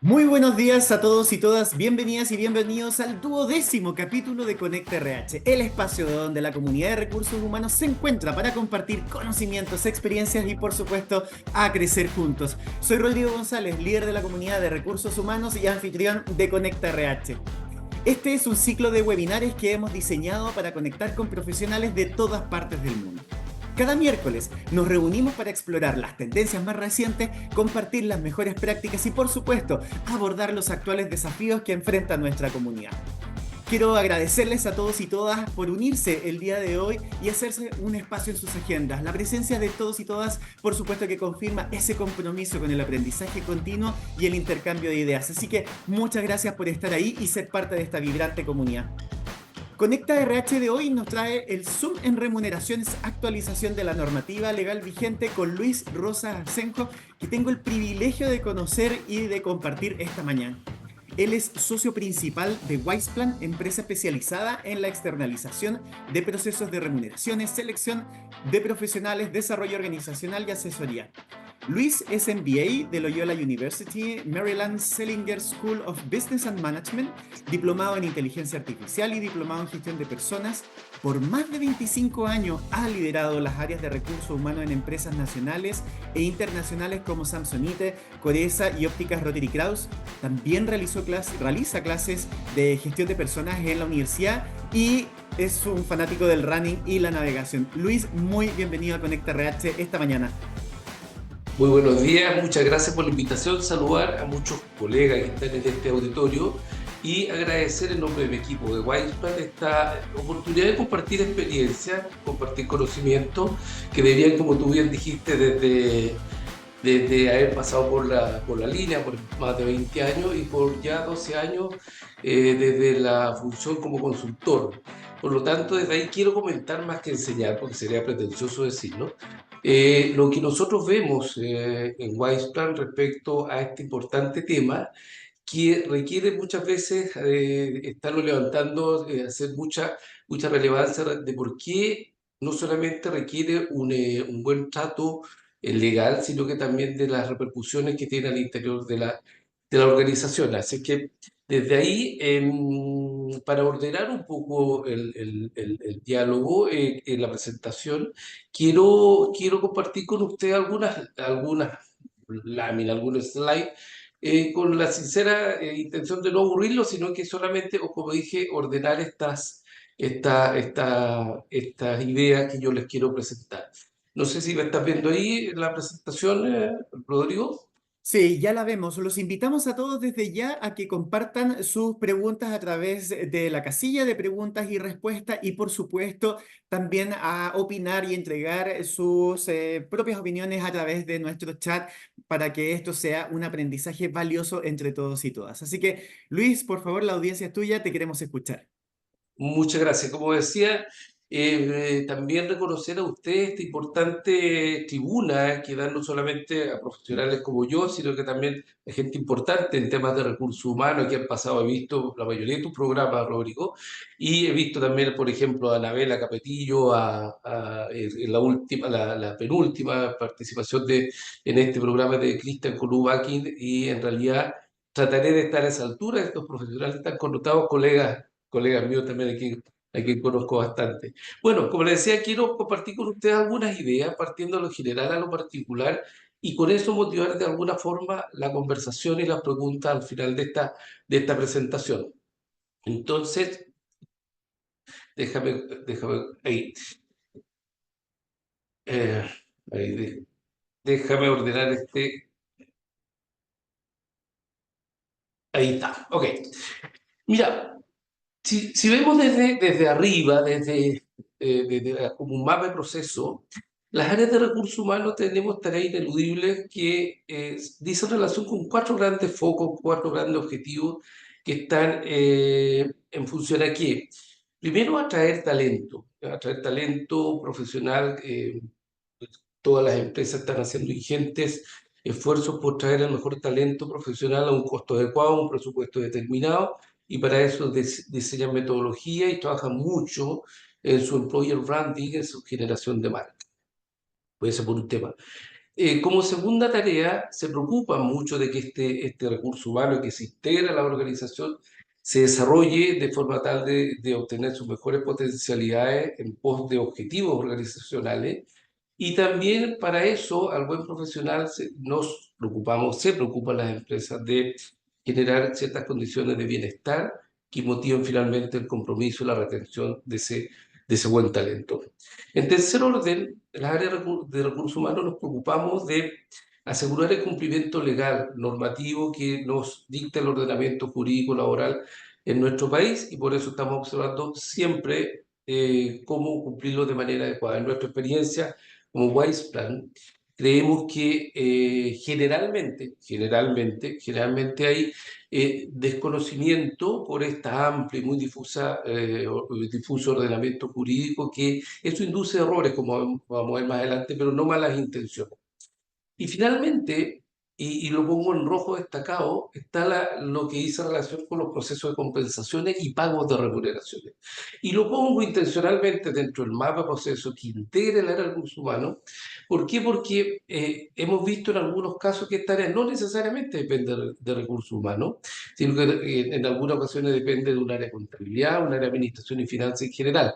Muy buenos días a todos y todas, bienvenidas y bienvenidos al 12º capítulo de Conecta RH, el espacio donde la comunidad de recursos humanos se encuentra para compartir conocimientos, experiencias y por supuesto a crecer juntos. Soy Rodrigo González, líder de la comunidad de recursos humanos y anfitrión de Conecta RH. Este es un ciclo de webinares que hemos diseñado para conectar con profesionales de todas partes del mundo. Cada miércoles nos reunimos para explorar las tendencias más recientes, compartir las mejores prácticas y, por supuesto, abordar los actuales desafíos que enfrenta nuestra comunidad. Quiero agradecerles a todos y todas por unirse el día de hoy y hacerse un espacio en sus agendas. La presencia de todos y todas, por supuesto, que confirma ese compromiso con el aprendizaje continuo y el intercambio de ideas. Así que muchas gracias por estar ahí y ser parte de esta vibrante comunidad. Conecta RH de hoy nos trae el Zoom en remuneraciones, actualización de la normativa legal vigente con Luis Rosa Asenjo, que tengo el privilegio de conocer y de compartir esta mañana. Él es socio principal de Wiseplan, empresa especializada en la externalización de procesos de remuneraciones, selección de profesionales, desarrollo organizacional y asesoría. Luis es MBA de Loyola University, Maryland Selinger School of Business and Management, diplomado en inteligencia artificial y diplomado en gestión de personas. Por más de 25 años ha liderado las áreas de recursos humanos en empresas nacionales e internacionales como Samsonite, Coresa y Ópticas Rotary Kraus. También realiza clases de gestión de personas en la universidad y es un fanático del running y la navegación. Luis, muy bienvenido a Conecta RH esta mañana. Muy buenos días, muchas gracias por la invitación, saludar a muchos colegas que están en este auditorio y agradecer en nombre de mi equipo de Wiseplan esta oportunidad de compartir experiencias, compartir conocimiento que deberían, como tú bien dijiste, desde haber pasado por la línea por más de 20 años y por ya 12 años desde la función como consultor. Por lo tanto, desde ahí quiero comentar más que enseñar, porque sería pretencioso decirlo. Lo que nosotros vemos en Wiseplan respecto a este importante tema que requiere muchas veces estarlo levantando, hacer mucha relevancia de por qué no solamente requiere un buen trato legal, sino que también de las repercusiones que tiene al interior de la organización. Así que desde ahí, para ordenar un poco el diálogo en la presentación, quiero compartir con usted algunas láminas, algunos slides con la sincera intención de no aburrirlo, sino que solamente, o como dije, ordenar estas ideas que yo les quiero presentar. No sé si me estás viendo ahí la presentación, Rodrigo. Sí, ya la vemos. Los invitamos a todos desde ya a que compartan sus preguntas a través de la casilla de preguntas y respuestas y por supuesto también a opinar y entregar sus propias opiniones a través de nuestro chat para que esto sea un aprendizaje valioso entre todos y todas. Así que Luis, por favor, la audiencia es tuya, te queremos escuchar. Muchas gracias. Como decía, también reconocer a usted esta importante tribuna que dan no solamente a profesionales como yo, sino que también a gente importante en temas de recursos humanos que han pasado. He visto la mayoría de tus programas, Rodrigo, y he visto también, por ejemplo, a Anabela Capetillo, en la penúltima participación en este programa de Cristian Colubakin, y en realidad trataré de estar a esa altura de estos profesionales tan connotados, colegas míos también a quien conozco bastante. Bueno, como les decía, quiero compartir con ustedes algunas ideas, partiendo de lo general a lo particular, y con eso motivar de alguna forma la conversación y las preguntas al final de esta presentación. Entonces, déjame eh, ahí, déjame ordenar ahí está, ok. Mira, si vemos desde arriba, como un mapa de proceso, las áreas de recursos humanos tenemos tareas ineludibles que dicen relación con cuatro grandes focos, cuatro grandes objetivos que están en función aquí. Primero, atraer talento profesional. Todas las empresas están haciendo ingentes esfuerzos por traer el mejor talento profesional a un costo adecuado, un presupuesto determinado, y para eso diseñan metodología y trabajan mucho en su employer branding, en su generación de marca. Puede ser por un tema. Como segunda tarea, se preocupa mucho de que este recurso humano que se integra a la organización se desarrolle de forma tal de obtener sus mejores potencialidades en pos de objetivos organizacionales. Y también para eso, al buen profesional, nos preocupamos, se preocupan las empresas de generar ciertas condiciones de bienestar que motiven finalmente el compromiso y la retención de ese buen talento. En tercer orden, en las áreas de recursos humanos nos preocupamos de asegurar el cumplimiento legal, normativo que nos dicta el ordenamiento jurídico laboral en nuestro país, y por eso estamos observando siempre cómo cumplirlo de manera adecuada. En nuestra experiencia como Wise Plan, creemos que generalmente hay desconocimiento por esta amplia y muy difuso ordenamiento jurídico, que eso induce errores, como vamos a ver más adelante, pero no malas intenciones. Y finalmente, y lo pongo en rojo destacado, está lo que dice relación con los procesos de compensaciones y pagos de remuneraciones. Y lo pongo intencionalmente dentro del mapa proceso que integra el área de recursos humanos. ¿Por qué? Porque hemos visto en algunos casos que esta área no necesariamente depende de recursos humanos, sino que en algunas ocasiones depende de un área de contabilidad, un área de administración y finanzas en general.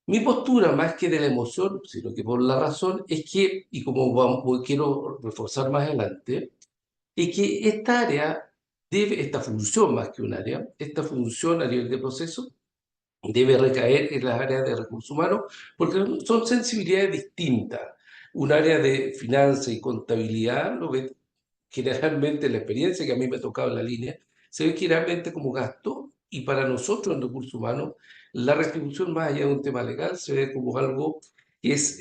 Mi postura, más que de la emoción, sino que por la razón, es que, y como quiero reforzar más adelante, es que esta área esta función más que un área, esta función a nivel de proceso, debe recaer en las áreas de recursos humanos, porque son sensibilidades distintas. Un área de finanzas y contabilidad lo ve generalmente, la experiencia que a mí me ha tocado en la línea, se ve generalmente como gasto, y para nosotros en recursos humanos, la retribución más allá de un tema legal se ve como algo que es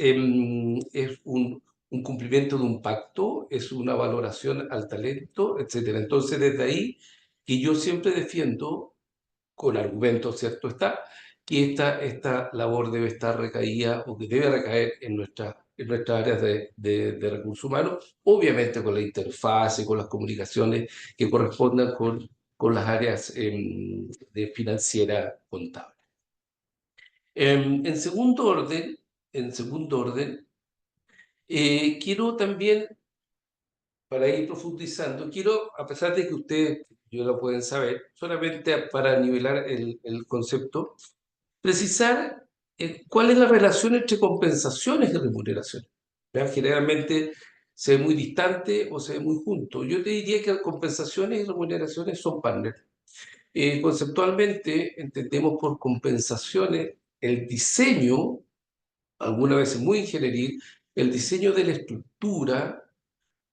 un cumplimiento de un pacto, es una valoración al talento, etcétera. Entonces, desde ahí que yo siempre defiendo, con argumentos, ¿cierto está?, que esta labor debe estar recaída o que debe recaer en nuestras áreas de recursos humanos, obviamente con la interfaz y con las comunicaciones que correspondan con las áreas de financiera contable. En segundo orden, en segundo orden quiero también, para ir profundizando, quiero, a pesar de que ustedes, yo lo pueden saber, solamente para nivelar el concepto, precisar cuál es la relación entre compensaciones y remuneraciones. ¿Ya? Generalmente se ve muy distante o se ve muy junto. Yo te diría que compensaciones y remuneraciones son partners. Conceptualmente entendemos por compensaciones el diseño, algunas veces muy ingenieril, el diseño de la estructura,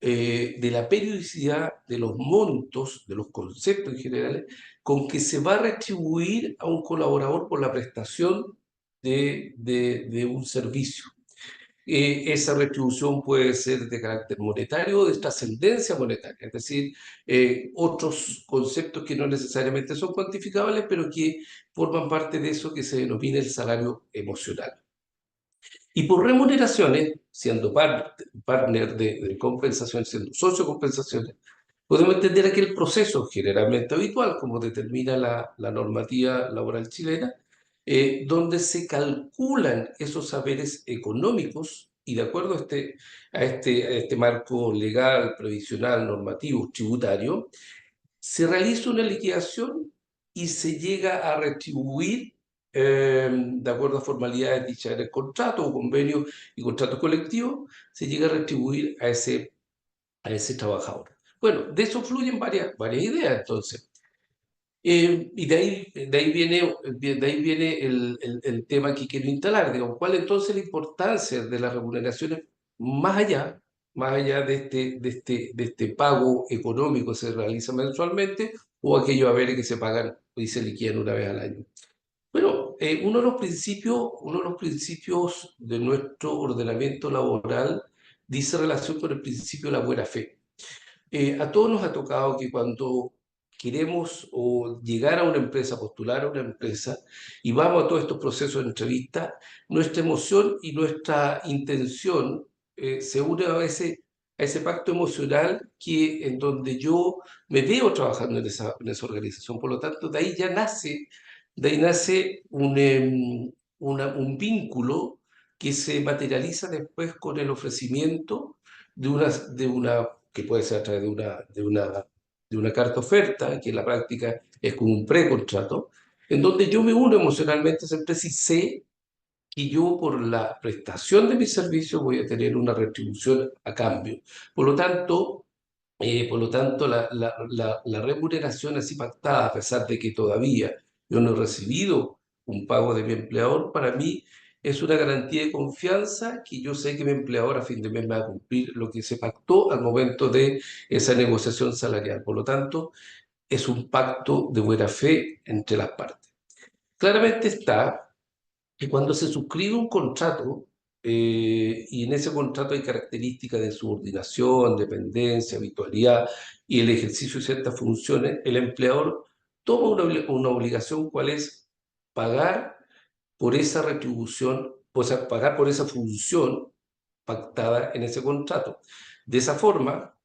de la periodicidad, de los montos, de los conceptos en general, con que se va a retribuir a un colaborador por la prestación de un servicio. Esa retribución puede ser de carácter monetario o de trascendencia monetaria, es decir, otros conceptos que no necesariamente son cuantificables, pero que forman parte de eso que se denomina el salario emocional. Y por remuneraciones, siendo partner de compensación, siendo socio de compensaciones, podemos entender aquel proceso generalmente habitual, como determina la normativa laboral chilena, donde se calculan esos saberes económicos y, de acuerdo a este marco legal, previsional, normativo, tributario, se realiza una liquidación y se llega a retribuir, de acuerdo a formalidades dichas en el contrato o convenio y contratos colectivos, se llega a retribuir a ese trabajador. Bueno, de eso fluyen varias ideas, entonces. Y de ahí viene el tema que quiero instalar, digamos, ¿cuál entonces la importancia de las remuneraciones más allá de este pago económico que se realiza mensualmente, o aquellos haberes que se pagan y se liquidan una vez al año? Bueno, uno de los principios de nuestro ordenamiento laboral dice relación con el principio de la buena fe. A todos nos ha tocado que cuando queremos o llegar a una empresa, postular a una empresa, y vamos a todos estos procesos de entrevista, nuestra emoción y nuestra intención se une a ese pacto emocional en donde yo me veo trabajando en esa organización. Por lo tanto, de ahí nace un vínculo que se materializa después con el ofrecimiento que puede ser a través de una carta oferta, que en la práctica es como un precontrato, en donde yo me uno emocionalmente a esa empresa y sé que yo por la prestación de mis servicios voy a tener una retribución a cambio. Por lo tanto, la remuneración así pactada, a pesar de que todavía yo no he recibido un pago de mi empleador, para mí es una garantía de confianza que yo sé que mi empleador a fin de mes me va a cumplir lo que se pactó al momento de esa negociación salarial. Por lo tanto, es un pacto de buena fe entre las partes. Claramente está que cuando se suscribe un contrato, y en ese contrato hay características de subordinación, dependencia, habitualidad y el ejercicio de ciertas funciones, el empleador toma una obligación, ¿cuál es? Pagar por esa retribución, o sea, pagar por esa función pactada en ese contrato. De esa forma,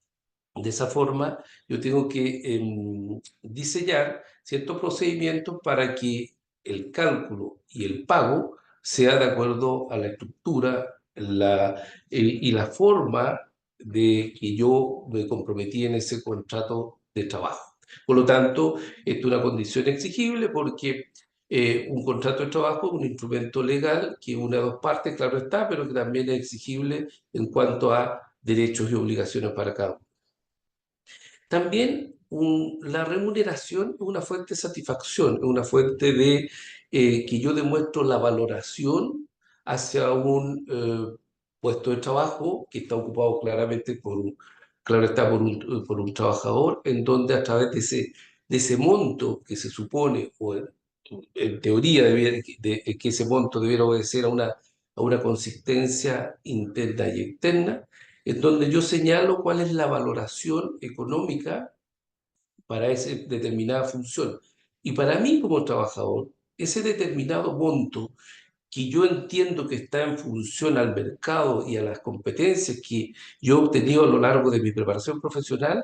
de esa forma, yo tengo que diseñar ciertos procedimientos para que el cálculo y el pago sea de acuerdo a la estructura y la forma de que yo me comprometí en ese contrato de trabajo. Por lo tanto, esto es una condición exigible porque un contrato de trabajo es un instrumento legal que une a dos partes, claro está, pero que también es exigible en cuanto a derechos y obligaciones para cada uno. También la remuneración es una fuente de satisfacción, es una fuente de que yo demuestro la valoración hacia un puesto de trabajo que está ocupado claramente claro está, por un trabajador, en donde a través de ese monto que se supone, o en teoría que ese monto debiera obedecer a una consistencia interna y externa, en donde yo señalo cuál es la valoración económica para esa determinada función. Y para mí como trabajador, ese determinado monto que yo entiendo que está en función al mercado y a las competencias que yo he obtenido a lo largo de mi preparación profesional,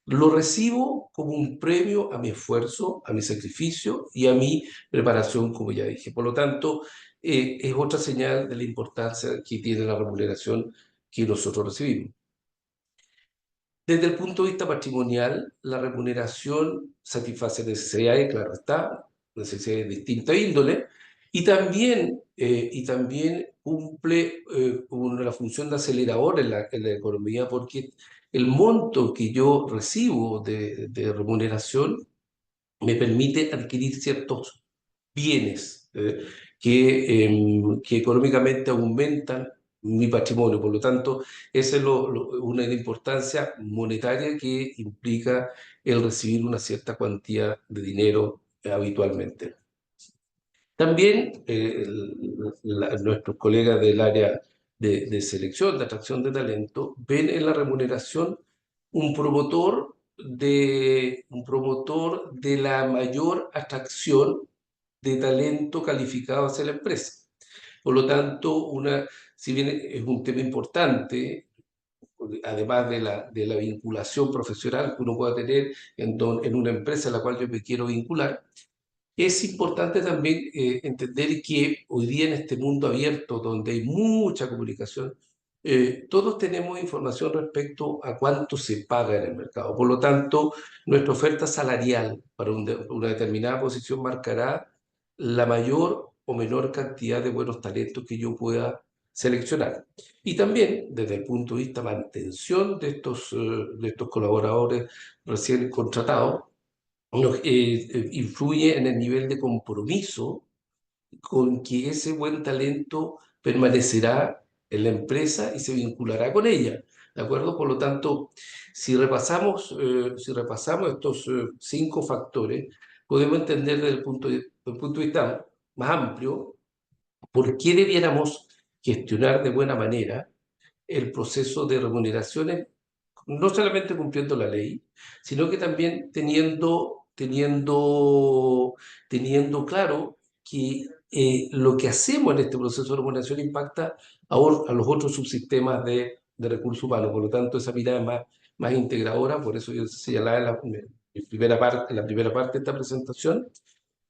lo recibo como un premio a mi esfuerzo, a mi sacrificio y a mi preparación, como ya dije. Por lo tanto, es otra señal de la importancia que tiene la remuneración que nosotros recibimos. Desde el punto de vista patrimonial, la remuneración satisface necesidades, claro está, necesidades de distinta índole, y también cumple la función de acelerador en la economía, porque el monto que yo recibo de remuneración me permite adquirir ciertos bienes que económicamente aumentan mi patrimonio. Por lo tanto, esa es una importancia monetaria que implica el recibir una cierta cuantía de dinero habitualmente. También nuestros colegas del área de selección, de atracción de talento, ven en la remuneración un promotor de la mayor atracción de talento calificado hacia la empresa. Por lo tanto, si bien es un tema importante, además de la vinculación profesional que uno pueda tener en una empresa a la cual yo me quiero vincular, es importante también entender que hoy día en este mundo abierto, donde hay mucha comunicación, todos tenemos información respecto a cuánto se paga en el mercado. Por lo tanto, nuestra oferta salarial para una determinada posición marcará la mayor o menor cantidad de buenos talentos que yo pueda seleccionar. Y también, desde el punto de vista de mantención de estos colaboradores recién contratados, influye en el nivel de compromiso con que ese buen talento permanecerá en la empresa y se vinculará con ella. ¿De acuerdo? Por lo tanto, si repasamos estos 5 factores, podemos entender desde el punto de vista más amplio por qué debiéramos gestionar de buena manera el proceso de remuneraciones, no solamente cumpliendo la ley, sino que también teniendo claro que lo que hacemos en este proceso de remuneración impacta a los otros subsistemas de recursos humanos. Por lo tanto, esa mirada es más integradora. Por eso yo señalaba en la primera parte de esta presentación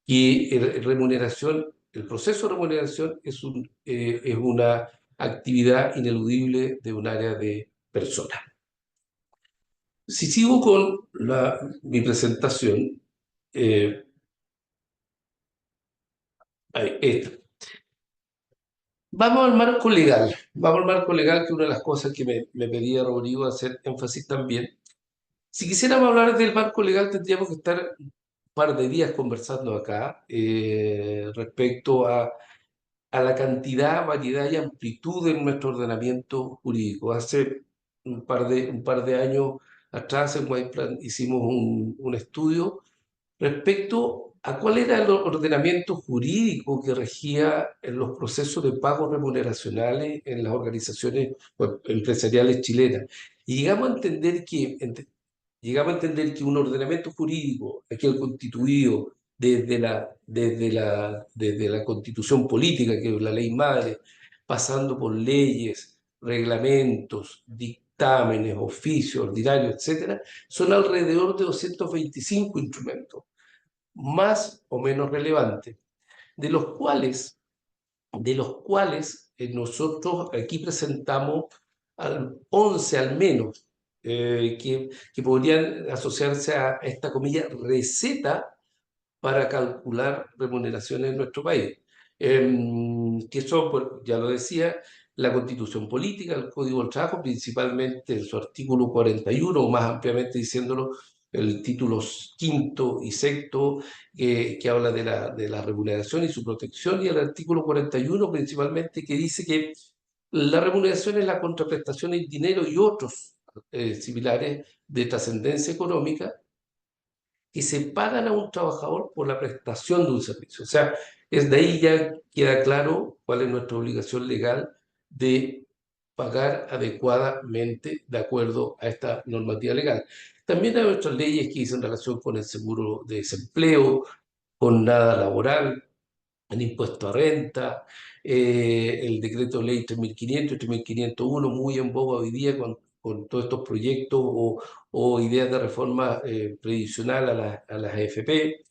que el proceso de remuneración es una actividad ineludible de un área de personas. Si sigo con mi presentación, eh, esta. Vamos al marco legal, que es una de las cosas que me pedía Rodrigo hacer énfasis también. Si quisiéramos hablar del marco legal, tendríamos que estar un par de días conversando acá respecto a la cantidad, variedad y amplitud de nuestro ordenamiento jurídico. Hace un par de años atrás en White Plan hicimos un estudio respecto a cuál era el ordenamiento jurídico que regía en los procesos de pagos remuneracionales en las organizaciones empresariales chilenas. Y llegamos a entender que un ordenamiento jurídico, aquel constituido desde la constitución política, que es la ley madre, pasando por leyes, reglamentos, dictámenes, oficios, ordinarios, etcétera, son alrededor de 225 instrumentos, más o menos relevantes, de los cuales nosotros aquí presentamos 11 al menos, que podrían asociarse a esta comilla receta para calcular remuneraciones en nuestro país, que son, ya lo decía, la Constitución Política, el Código del Trabajo, principalmente en su artículo 41, o más ampliamente diciéndolo, el título quinto y sexto, que habla de la remuneración y su protección, y el artículo 41 principalmente, que dice que la remuneración es la contraprestación en dinero y otros similares de trascendencia económica que se pagan a un trabajador por la prestación de un servicio. O sea, es de ahí ya queda claro cuál es nuestra obligación legal de pagar adecuadamente de acuerdo a esta normativa legal. También hay otras leyes que dicen relación con el seguro de desempleo, con nada laboral, el impuesto a renta, el decreto ley 3.500 y 3.501, muy en boga hoy día con todos estos proyectos o ideas de reforma previsional a las AFP,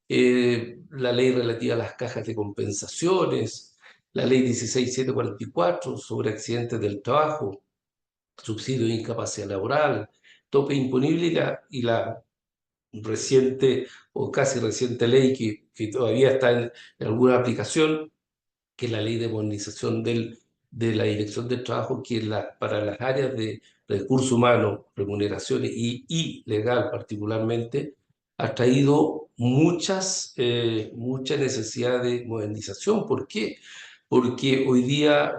la ley relativa a las cajas de compensaciones, la ley 16.744 sobre accidentes del trabajo, subsidio de incapacidad laboral, tope imponible y la reciente o casi reciente ley que todavía está en alguna aplicación, que es la ley de modernización de la Dirección del Trabajo, que para las áreas de recursos humanos, remuneraciones y legal particularmente, ha traído mucha necesidad de modernización. ¿Por qué? Porque hoy día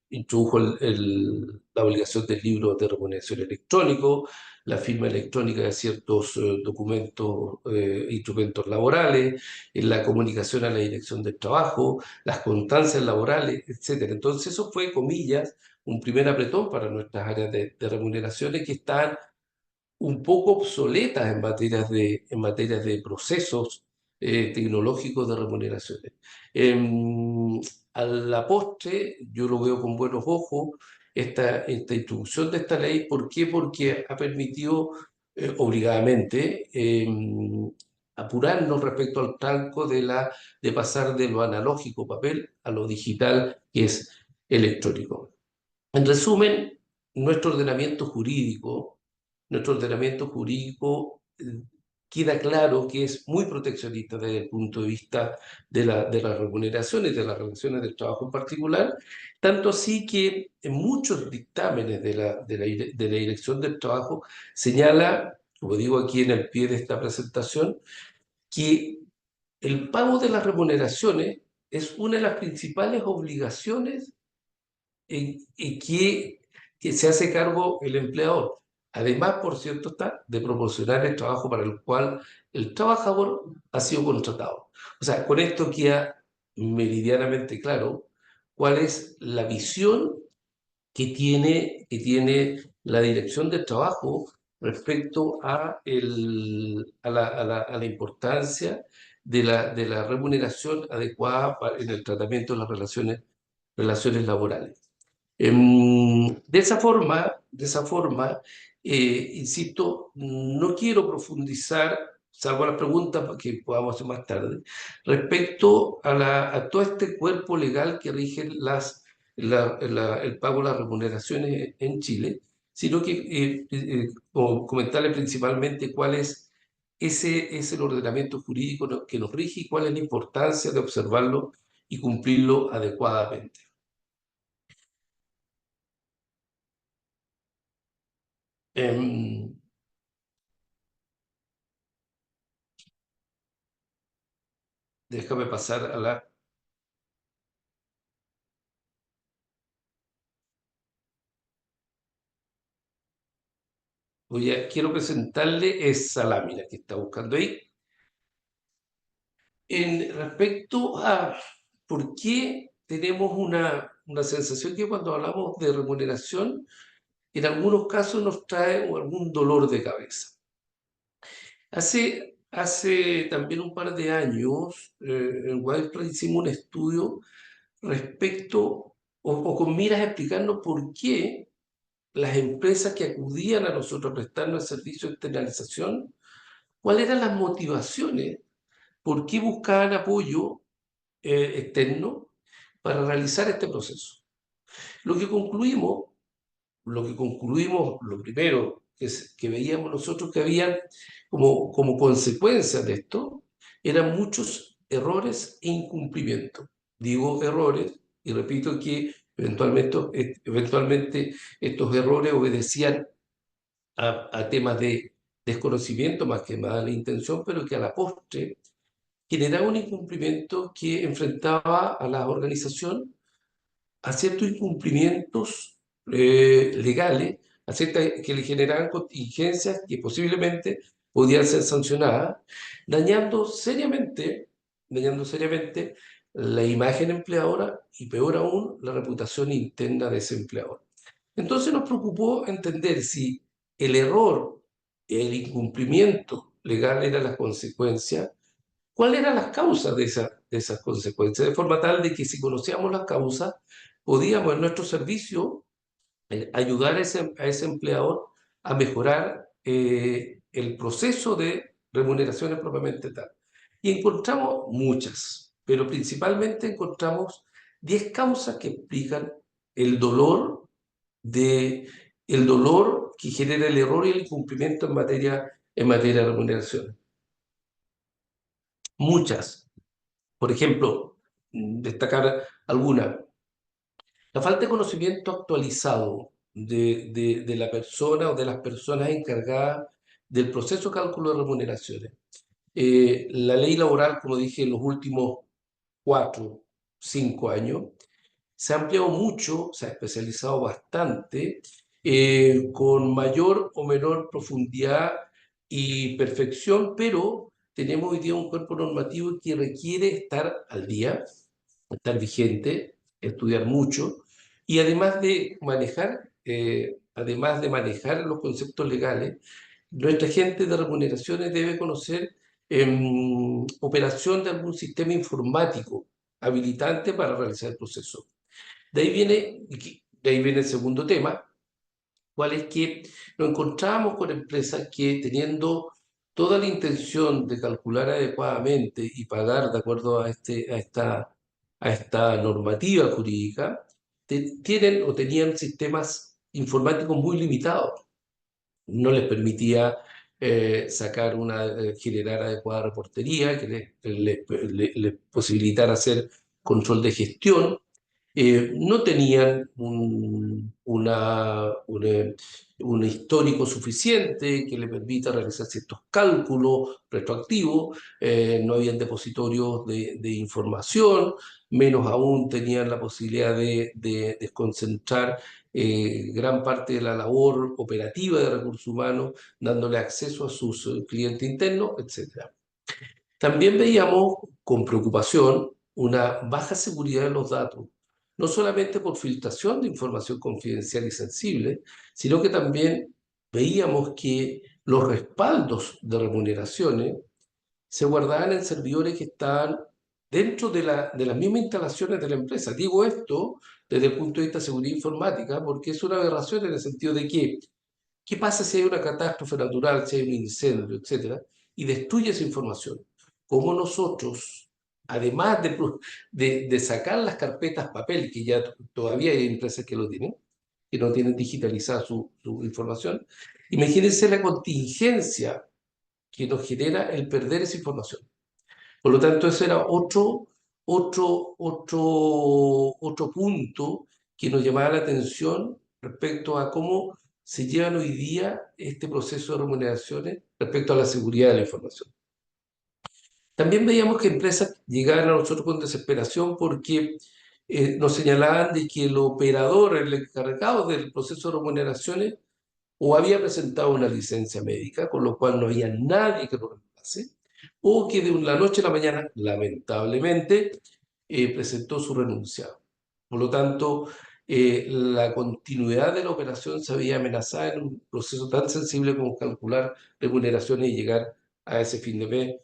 introdujo la obligación del libro de remuneración electrónico, la firma electrónica de ciertos documentos, instrumentos laborales, la comunicación a la Dirección del Trabajo, las constancias laborales, etcétera. Entonces eso fue, comillas, un primer apretón para nuestras áreas de remuneraciones que están un poco obsoletas en materias de procesos tecnológicos de remuneraciones. A la postre, yo lo veo con buenos ojos, esta introducción de esta ley. ¿Por qué? Porque ha permitido obligadamente apurarnos respecto al tranco de pasar de lo analógico papel a lo digital, que es electrónico. En resumen, nuestro ordenamiento jurídico, nuestro ordenamiento jurídico queda claro que es muy proteccionista desde el punto de vista de las remuneraciones, de las relaciones del trabajo en particular, tanto así que en muchos dictámenes de la Dirección del Trabajo señala, como digo aquí en el pie de esta presentación, que el pago de las remuneraciones es una de las principales obligaciones que se hace cargo el empleador. Además, por cierto, está de proporcionar el trabajo para el cual el trabajador ha sido contratado. O sea, con esto queda meridianamente claro cuál es la visión que tiene la Dirección del Trabajo respecto a la importancia de la remuneración adecuada en el tratamiento de las relaciones laborales. De esa forma insisto, no quiero profundizar, salvo las preguntas que podamos hacer más tarde, respecto a todo este cuerpo legal que rige el pago de las remuneraciones en Chile, sino que comentarle principalmente cuál es ese el ordenamiento jurídico que nos rige y cuál es la importancia de observarlo y cumplirlo adecuadamente. Em, Déjame pasar a la... Quiero presentarle esa lámina que está buscando ahí. En respecto a por qué tenemos una sensación que cuando hablamos de remuneración, en algunos casos nos trae algún dolor de cabeza. Hace también un par de años, en Wildflower hicimos un estudio respecto o con miras a explicarnos por qué las empresas que acudían a nosotros a prestarnos el servicio de externalización, cuáles eran las motivaciones, por qué buscaban apoyo externo para realizar este proceso. Lo que concluimos, lo primero que veíamos nosotros que había como consecuencia de esto, eran muchos errores e incumplimientos. Digo errores y repito que eventualmente estos errores obedecían a temas de desconocimiento más que mala intención, pero que a la postre generaba un incumplimiento que enfrentaba a la organización a ciertos incumplimientos legales, que le generaban contingencias que posiblemente podían ser sancionadas, dañando seriamente la imagen empleadora y peor aún la reputación interna de ese empleador. Entonces nos preocupó entender si el error, el incumplimiento legal era la consecuencia, cuáles eran las causas de esas consecuencias, de forma tal de que si conocíamos las causas, podíamos en nuestro servicio ayudar a ese empleador a mejorar el proceso de remuneraciones propiamente tal. Y encontramos muchas, pero principalmente encontramos 10 causas que explican el dolor, el dolor que genera el error y el incumplimiento en materia de remuneración. Muchas. Por ejemplo, destacar alguna. La falta de conocimiento actualizado de la persona o de las personas encargadas del proceso de cálculo de remuneraciones. La ley laboral, como dije, en los últimos 4, 5 años, se ha ampliado mucho, se ha especializado bastante, con mayor o menor profundidad y perfección, pero tenemos hoy día un cuerpo normativo que requiere estar al día, estar vigente, estudiar mucho, y además de manejar los conceptos legales, nuestra gente de remuneraciones debe conocer operación de algún sistema informático habilitante para realizar el proceso. De ahí viene el segundo tema, cuál es que nos encontramos con empresas que teniendo toda la intención de calcular adecuadamente y pagar de acuerdo a esta normativa jurídica, tienen o tenían sistemas informáticos muy limitados. No les permitía generar adecuada reportería, que les posibilitara hacer control de gestión. No tenían un histórico suficiente que le permita realizar ciertos cálculos retroactivos, no habían depositorios de información, menos aún tenían la posibilidad de desconcentrar gran parte de la labor operativa de recursos humanos, dándole acceso a sus clientes internos, etc. También veíamos con preocupación una baja seguridad de los datos, no solamente por filtración de información confidencial y sensible, sino que también veíamos que los respaldos de remuneraciones se guardaban en servidores que estaban dentro de las mismas instalaciones de la empresa. Digo esto desde el punto de vista de seguridad informática porque es una aberración en el sentido de que, ¿qué pasa si hay una catástrofe natural, si hay un incendio, etcétera, y destruye esa información? ¿Cómo nosotros, además de sacar las carpetas papel, que ya todavía hay empresas que lo tienen, que no tienen digitalizada su información. Imagínense la contingencia que nos genera el perder esa información. Por lo tanto, ese era otro punto que nos llamaba la atención respecto a cómo se llevan hoy día este proceso de remuneraciones respecto a la seguridad de la información. También veíamos que empresas llegaban a nosotros con desesperación porque nos señalaban de que el operador, el encargado del proceso de remuneraciones, o había presentado una licencia médica, con lo cual no había nadie que lo reemplace, o que de la noche a la mañana, lamentablemente, presentó su renuncia. Por lo tanto, la continuidad de la operación se veía amenazada en un proceso tan sensible como calcular remuneraciones y llegar a ese fin de mes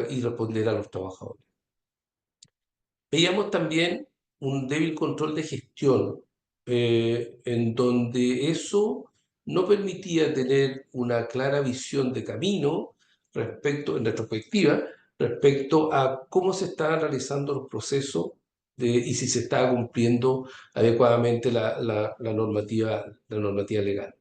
y responder a los trabajadores. Veíamos también un débil control de gestión, en donde eso no permitía tener una clara visión de camino respecto, en retrospectiva, respecto a cómo se estaban realizando los procesos y si se estaba cumpliendo adecuadamente la normativa legal.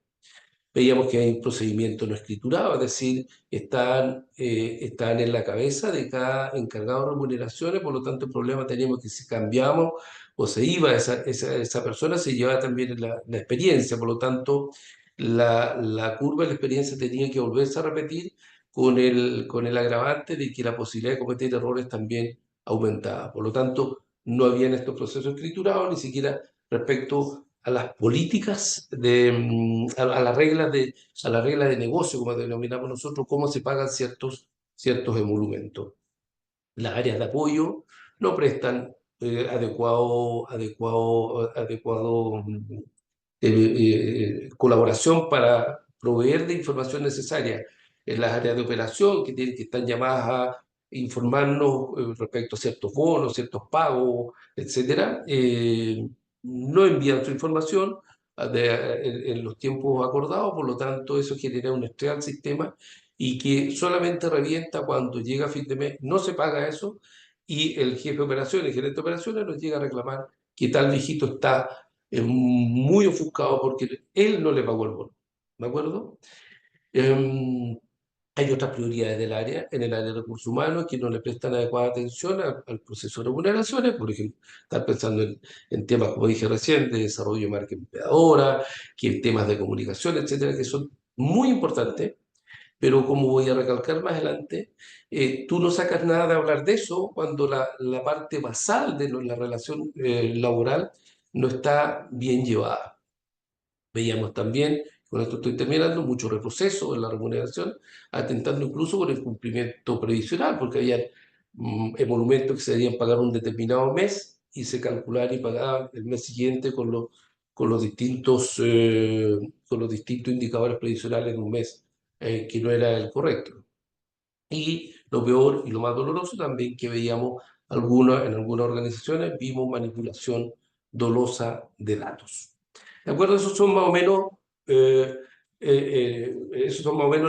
Veíamos que hay un procedimiento no escriturado, es decir, están en la cabeza de cada encargado de remuneraciones, por lo tanto el problema teníamos que si cambiamos o se iba esa persona, se llevaba también la experiencia, por lo tanto la curva de la experiencia tenía que volverse a repetir con el agravante de que la posibilidad de cometer errores también aumentaba. Por lo tanto, no habían estos procesos escriturados, ni siquiera respecto a las políticas, a las reglas de negocio, como denominamos nosotros, cómo se pagan ciertos emolumentos. Las áreas de apoyo no prestan adecuado colaboración para proveer de información necesaria en las áreas de operación que están llamadas a informarnos respecto a ciertos bonos, ciertos pagos, etcétera. No envían su información en los tiempos acordados, por lo tanto eso genera un estrés al sistema y que solamente revienta cuando llega a fin de mes, no se paga eso y el jefe de operaciones, el gerente de operaciones nos llega a reclamar que tal viejito está muy ofuscado porque él no le pagó el bono, ¿de acuerdo? Hay otras prioridades en el área de recursos humanos que no le prestan adecuada atención al proceso de remuneraciones, por ejemplo, estar pensando en temas, como dije recién, de desarrollo de marca empleadora, que en temas de comunicación, etcétera, que son muy importantes, pero como voy a recalcar más adelante, tú no sacas nada de hablar de eso cuando la parte basal de la relación laboral no está bien llevada. Veíamos también, con esto estoy terminando, mucho retroceso en la remuneración, atentando incluso por el cumplimiento previsional, porque había emolumentos que se debían pagar un determinado mes y se calculaban y pagaban el mes siguiente con con los distintos indicadores previsionales en un mes, que no era el correcto. Y lo peor y lo más doloroso también que veíamos en algunas organizaciones, vimos manipulación dolosa de datos. ¿De acuerdo? Esos son más o menos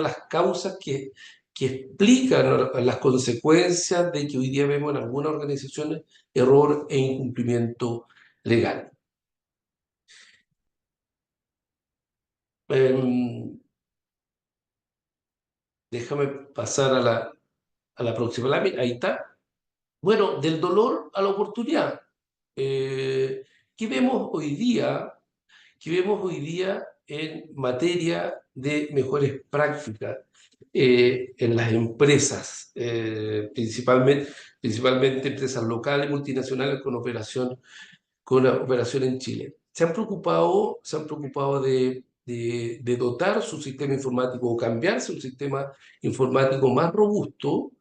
las causas que explican las consecuencias de que hoy día vemos en algunas organizaciones error e incumplimiento legal. Déjame pasar a la próxima lámina. Ahí está. Bueno, del dolor a la oportunidad. Eh, ¿Qué vemos hoy día? ¿Qué vemos hoy día en materia de mejores prácticas en las empresas, principalmente empresas locales, multinacionales con operación en Chile? Se han preocupado de dotar su sistema informático o cambiarse un sistema informático más robusto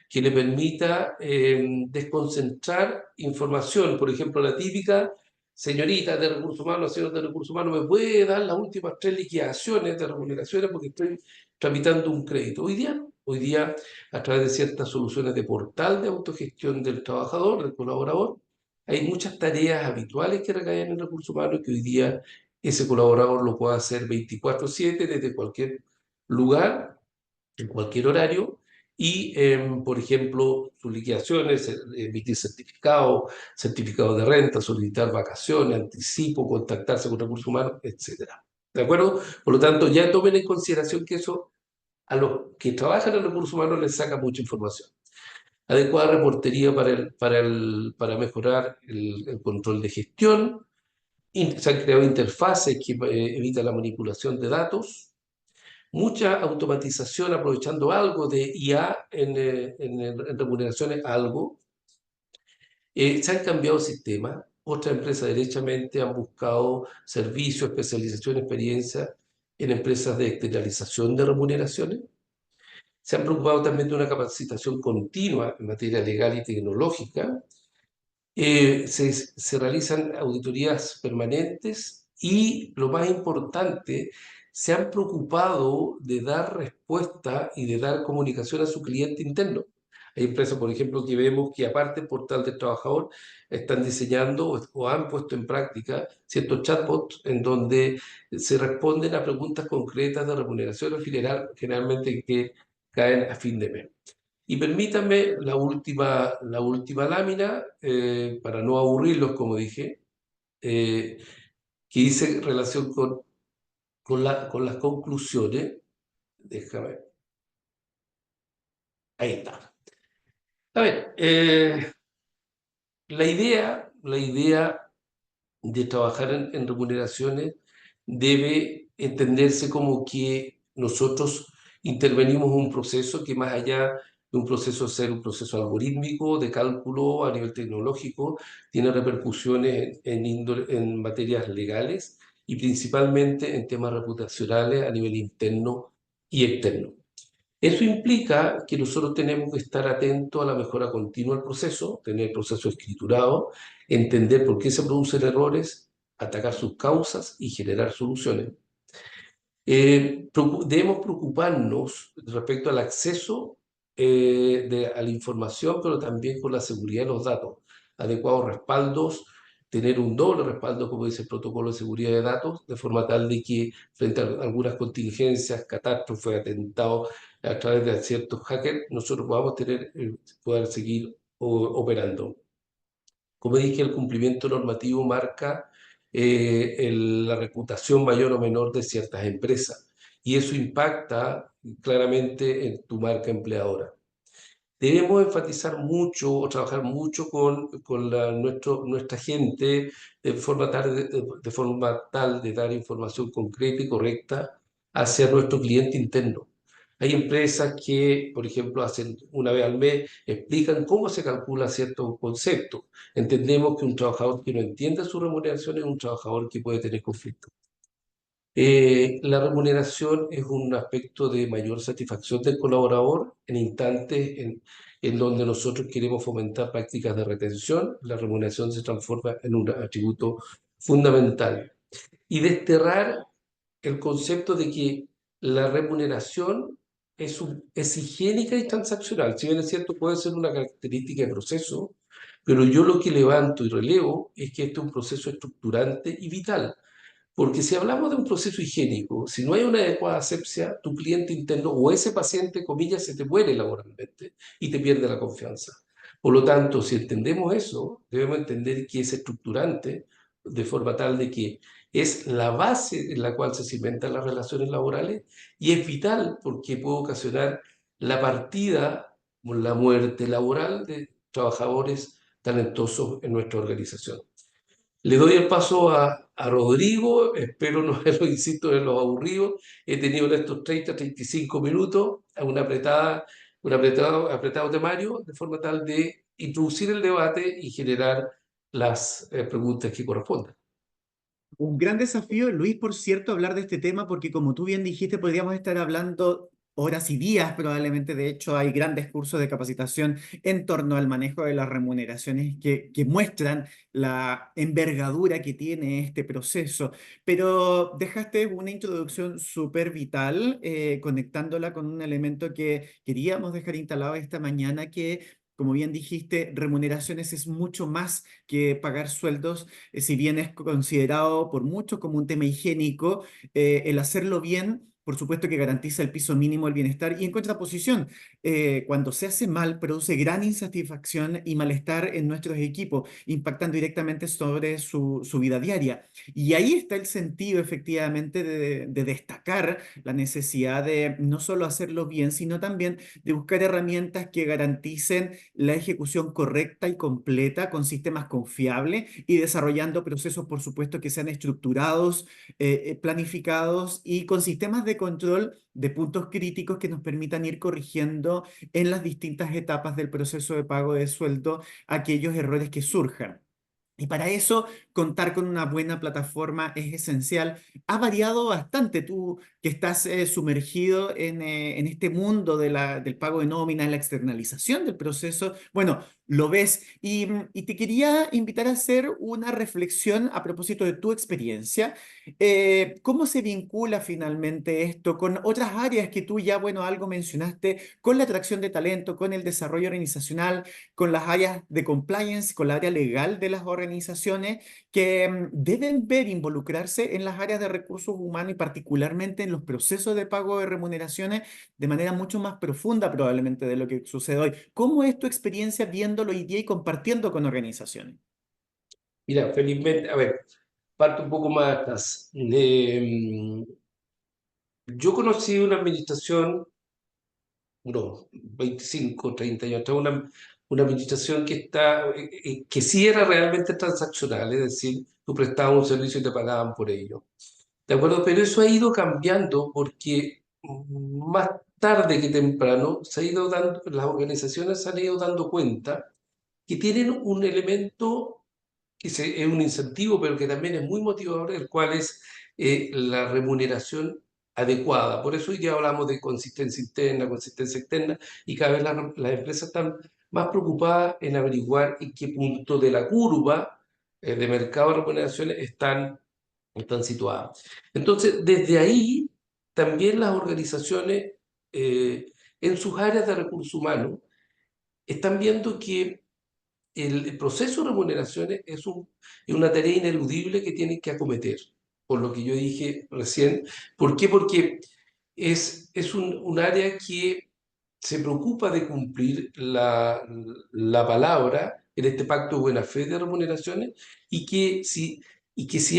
que le permita desconcentrar información. Por ejemplo, la típica señorita de recursos humanos, señor de recursos humanos, ¿me puede dar las últimas 3 liquidaciones de remuneraciones porque estoy tramitando un crédito? Hoy día, a través de ciertas soluciones de portal de autogestión del trabajador, del colaborador, hay muchas tareas habituales que recaen en recursos humanos que hoy día ese colaborador lo puede hacer 24/7 desde cualquier lugar, en cualquier horario, y, por ejemplo, sus liquidaciones, emitir certificados, certificados de renta, solicitar vacaciones, anticipo, contactarse con recursos humanos, etcétera. ¿De acuerdo? Por lo tanto, ya tomen en consideración que eso a los que trabajan en recursos humanos les saca mucha información. Adecuada reportería para mejorar el control de gestión. Se han creado interfaces que evitan la manipulación de datos. Mucha automatización aprovechando algo de IA en remuneraciones, algo. Se han cambiado sistemas. Otras empresas derechamente han buscado servicios, especialización, experiencia en empresas de externalización de remuneraciones. Se han preocupado también de una capacitación continua en materia legal y tecnológica. Se realizan auditorías permanentes y, lo más importante, se han preocupado de dar respuesta y de dar comunicación a su cliente interno. Hay empresas, por ejemplo, que vemos que aparte del portal del trabajador, están diseñando o han puesto en práctica ciertos chatbots en donde se responden a preguntas concretas de remuneración generalmente que caen a fin de mes. Y permítanme la última lámina, para no aburrirlos, como dije, que hice relación con las conclusiones. Déjame. Ahí está. A ver, la idea de trabajar en remuneraciones debe entenderse como que nosotros intervenimos en un proceso que, más allá de un proceso ser un proceso algorítmico de cálculo a nivel tecnológico, tiene repercusiones en materias legales y principalmente en temas reputacionales a nivel interno y externo. Eso implica que nosotros tenemos que estar atentos a la mejora continua del proceso, tener el proceso escriturado, entender por qué se producen errores, atacar sus causas y generar soluciones. Debemos preocuparnos respecto al acceso a la información, pero también con la seguridad de los datos, adecuados respaldos, tener un doble respaldo, como dice el protocolo de seguridad de datos, de forma tal de que frente a algunas contingencias, catástrofes, atentados a través de ciertos hackers, nosotros podamos poder seguir operando. Como dije, el cumplimiento normativo marca la reputación mayor o menor de ciertas empresas, y eso impacta claramente en tu marca empleadora. Debemos enfatizar mucho o trabajar mucho con nuestra gente de forma tal de dar información concreta y correcta hacia nuestro cliente interno. Hay empresas que, por ejemplo, hacen una vez al mes, explican cómo se calcula cierto concepto. Entendemos que un trabajador que no entiende su remuneración es un trabajador que puede tener conflictos. La remuneración es un aspecto de mayor satisfacción del colaborador en instantes en donde nosotros queremos fomentar prácticas de retención. La remuneración se transforma en un atributo fundamental. Y desterrar el concepto de que la remuneración es higiénica y transaccional. Si bien es cierto, puede ser una característica de proceso, pero yo lo que levanto y relevo es que este es un proceso estructurante y vital. Porque si hablamos de un proceso higiénico, si no hay una adecuada asepsia, tu cliente interno o ese paciente, comillas, se te muere laboralmente y te pierde la confianza. Por lo tanto, si entendemos eso, debemos entender que es estructurante de forma tal de que es la base en la cual se cimentan las relaciones laborales, y es vital porque puede ocasionar la partida o la muerte laboral de trabajadores talentosos en nuestra organización. Le doy el paso a Rodrigo, espero no haberlo, insisto, en los aburridos. He tenido en estos 35 minutos un apretado temario, de forma tal de introducir el debate y generar las preguntas que correspondan. Un gran desafío, Luis, por cierto, hablar de este tema, porque como tú bien dijiste, podríamos estar hablando horas y días probablemente. De hecho, hay grandes cursos de capacitación en torno al manejo de las remuneraciones que muestran la envergadura que tiene este proceso. Pero dejaste una introducción súper vital, conectándola con un elemento que queríamos dejar instalado esta mañana, que, como bien dijiste, remuneraciones es mucho más que pagar sueldos. Si bien es considerado por muchos como un tema higiénico, el hacerlo bien por supuesto que garantiza el piso mínimo del bienestar y en contraposición, cuando se hace mal, produce gran insatisfacción y malestar en nuestros equipos, impactando directamente sobre su vida diaria. Y ahí está el sentido, efectivamente, de destacar la necesidad de no solo hacerlo bien, sino también de buscar herramientas que garanticen la ejecución correcta y completa con sistemas confiables y desarrollando procesos, por supuesto, que sean estructurados, planificados y con sistemas de control de puntos críticos que nos permitan ir corrigiendo en las distintas etapas del proceso de pago de sueldo aquellos errores que surjan. Y para eso, contar con una buena plataforma es esencial. Ha variado bastante tú que estás sumergido en este mundo del pago de nómina, en la externalización del proceso. Bueno, lo ves. Y te quería invitar a hacer una reflexión a propósito de tu experiencia. ¿Cómo se vincula finalmente esto con otras áreas que tú ya, bueno, algo mencionaste, con la atracción de talento, con el desarrollo organizacional, con las áreas de compliance, con la área legal de las organizaciones que deben ver involucrarse en las áreas de recursos humanos y particularmente en los procesos de pago de remuneraciones de manera mucho más profunda probablemente de lo que sucede hoy? ¿Cómo es tu experiencia viéndolo hoy día y compartiendo con organizaciones? Mira, felizmente, a ver, parto un poco más atrás. Yo conocí una administración, no, 25, 30 años atrás, una administración que sí era realmente transaccional, es decir, tú prestabas un servicio y te pagaban por ello. ¿De acuerdo? Pero eso ha ido cambiando porque más tarde que temprano se ha ido dando, las organizaciones se han ido dando cuenta que tienen un elemento es un incentivo, pero que también es muy motivador, el cual es la remuneración adecuada. Por eso hoy día hablamos de consistencia externa, y cada vez las empresas están más preocupadas en averiguar en qué punto de la curva de mercado de remuneraciones están situadas. Entonces, desde ahí, también las organizaciones en sus áreas de recursos humanos están viendo que el proceso de remuneraciones es una tarea ineludible que tienen que acometer, por lo que yo dije recién. ¿Por qué? Porque es un área que se preocupa de cumplir la palabra en este pacto de buena fe de remuneraciones y que si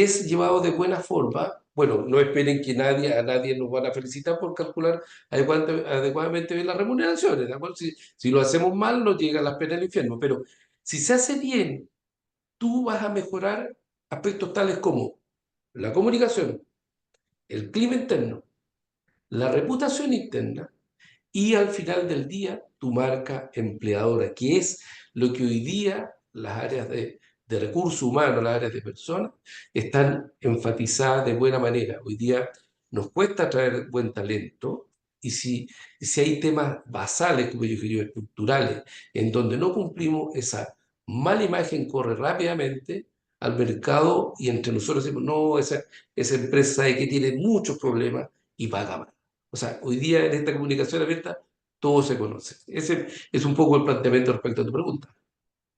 es llevado de buena forma, bueno, no esperen que a nadie nos van a felicitar por calcular adecuadamente bien las remuneraciones, ¿de acuerdo? Si lo hacemos mal, nos llega las penas del infierno, pero si se hace bien, tú vas a mejorar aspectos tales como la comunicación, el clima interno, la reputación interna y al final del día tu marca empleadora, que es lo que hoy día las áreas de recursos humanos, las áreas de personas, están enfatizadas de buena manera. Hoy día nos cuesta traer buen talento y si hay temas basales, como yo dije yo, estructurales, en donde no cumplimos, esa mala imagen corre rápidamente al mercado y entre nosotros decimos, no, esa empresa sabe que tiene muchos problemas y paga mal. O sea, hoy día en esta comunicación abierta todo se conoce. Ese es un poco el planteamiento respecto a tu pregunta.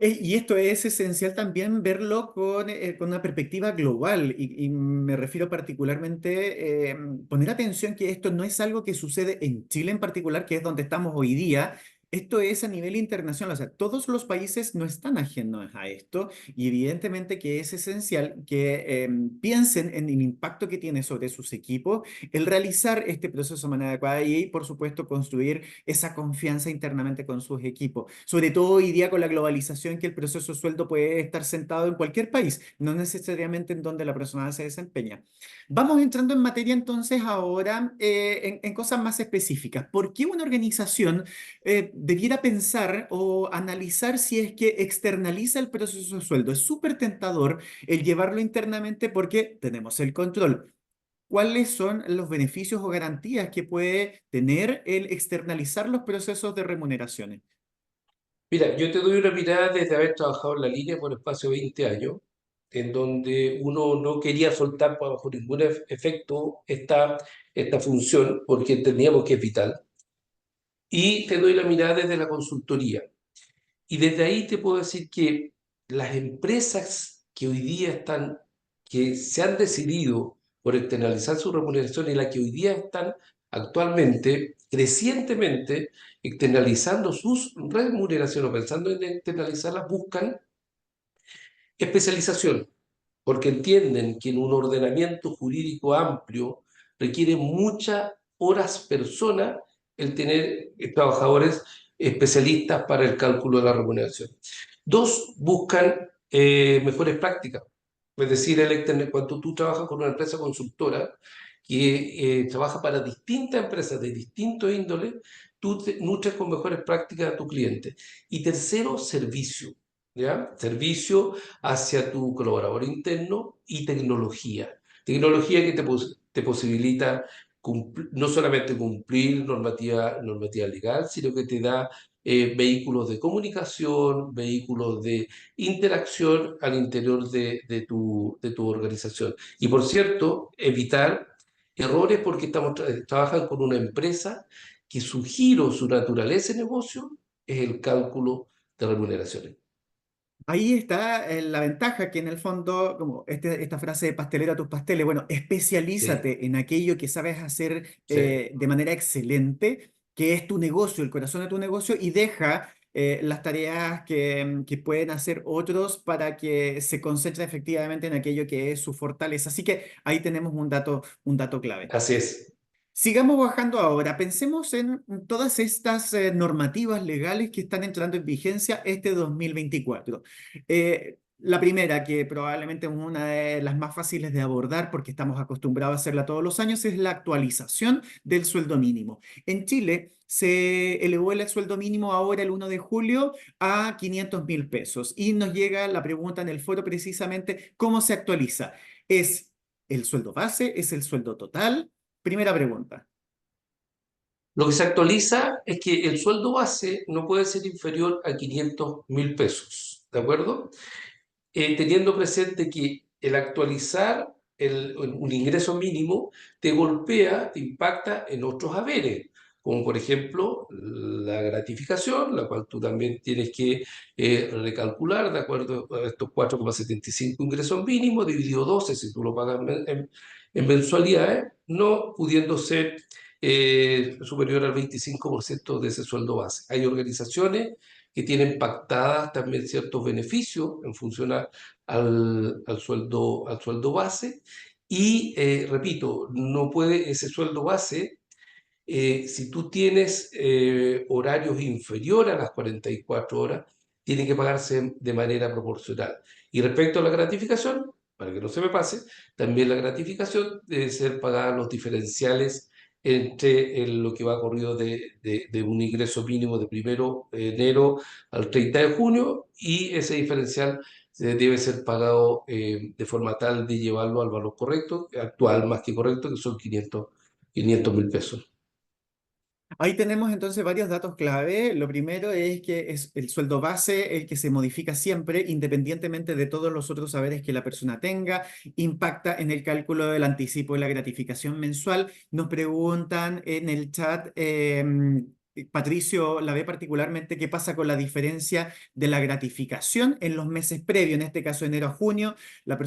Y esto es esencial también verlo con una perspectiva global y me refiero particularmente poner atención que esto no es algo que sucede en Chile en particular, que es donde estamos hoy día. Esto es a nivel internacional, o sea, todos los países no están ajenos a esto y evidentemente que es esencial que piensen en el impacto que tiene sobre sus equipos el realizar este proceso de manera adecuada y, por supuesto, construir esa confianza internamente con sus equipos. Sobre todo hoy día con la globalización que el proceso de sueldo puede estar sentado en cualquier país, no necesariamente en donde la persona se desempeña. Vamos entrando en materia entonces ahora en cosas más específicas. ¿Por qué una organización debiera pensar o analizar si es que externaliza el proceso de sueldo? Es súper tentador el llevarlo internamente porque tenemos el control. ¿Cuáles son los beneficios o garantías que puede tener el externalizar los procesos de remuneraciones? Mira, yo te doy una mirada desde haber trabajado en la línea por espacio de 20 años, en donde uno no quería soltar bajo ningún efecto esta función, porque entendíamos que es vital. Y te doy la mirada desde la consultoría. Y desde ahí te puedo decir que las empresas que hoy día que se han decidido por externalizar su remuneración y la que hoy día están actualmente, crecientemente, externalizando sus remuneraciones o pensando en externalizarlas, buscan especialización, porque entienden que en un ordenamiento jurídico amplio requiere muchas horas persona el tener trabajadores especialistas para el cálculo de la remuneración. Dos, buscan mejores prácticas. Es decir, cuando tú trabajas con una empresa consultora que trabaja para distintas empresas de distintos índoles, tú te nutres con mejores prácticas a tu cliente. Y tercero, servicio. ¿Ya? Servicio hacia tu colaborador interno y tecnología. Tecnología que te posibilita no solamente cumplir normativa legal, sino que te da vehículos de comunicación, vehículos de interacción al interior de tu organización. Y por cierto, evitar errores porque trabajan con una empresa que su giro, su naturaleza de negocio es el cálculo de remuneraciones. Ahí está la ventaja que en el fondo, como esta frase de pastelera a tus pasteles, bueno, Sí, especialízate en aquello que sabes hacer sí. de manera excelente, que es tu negocio, el corazón de tu negocio, y deja las tareas que pueden hacer otros para que se concentre efectivamente en aquello que es su fortaleza. Así que ahí tenemos un dato clave. Así es. Sigamos bajando ahora. Pensemos en todas estas normativas legales que están entrando en vigencia este 2024. La primera, que probablemente es una de las más fáciles de abordar porque estamos acostumbrados a hacerla todos los años, es la actualización del sueldo mínimo. En Chile se elevó el sueldo mínimo ahora el 1 de julio a 500.000 pesos y nos llega la pregunta en el foro precisamente, ¿cómo se actualiza? ¿Es el sueldo base? ¿Es el sueldo total? Primera pregunta. Lo que se actualiza es que el sueldo base no puede ser inferior a 500.000 pesos, ¿de acuerdo? Teniendo presente que el actualizar un ingreso mínimo te golpea, te impacta en otros haberes, como por ejemplo la gratificación, la cual tú también tienes que recalcular de acuerdo a estos 4,75 ingresos mínimos, dividido 12 si tú lo pagas en mensualidades, no pudiendo ser superior al 25% de ese sueldo base. Hay organizaciones que tienen pactadas también ciertos beneficios en función al sueldo base. Y repito, no puede ese sueldo base, si tú tienes horarios inferiores a las 44 horas, tiene que pagarse de manera proporcional. Y respecto a la gratificación, para que no se me pase, también la gratificación debe ser pagada los diferenciales entre lo que va corrido de un ingreso mínimo de 1 de enero al 30 de junio y ese diferencial debe ser pagado de forma tal de llevarlo al valor correcto, actual más que correcto, que son 500.000 pesos. Ahí tenemos entonces varios datos clave. Lo primero es que es el sueldo base el que se modifica siempre, independientemente de todos los otros saberes que la persona tenga. Impacta en el cálculo del anticipo y la gratificación mensual. Nos preguntan en el chat, Patricio la ve particularmente, qué pasa con la diferencia de la gratificación en los meses previos, en este caso enero a junio. La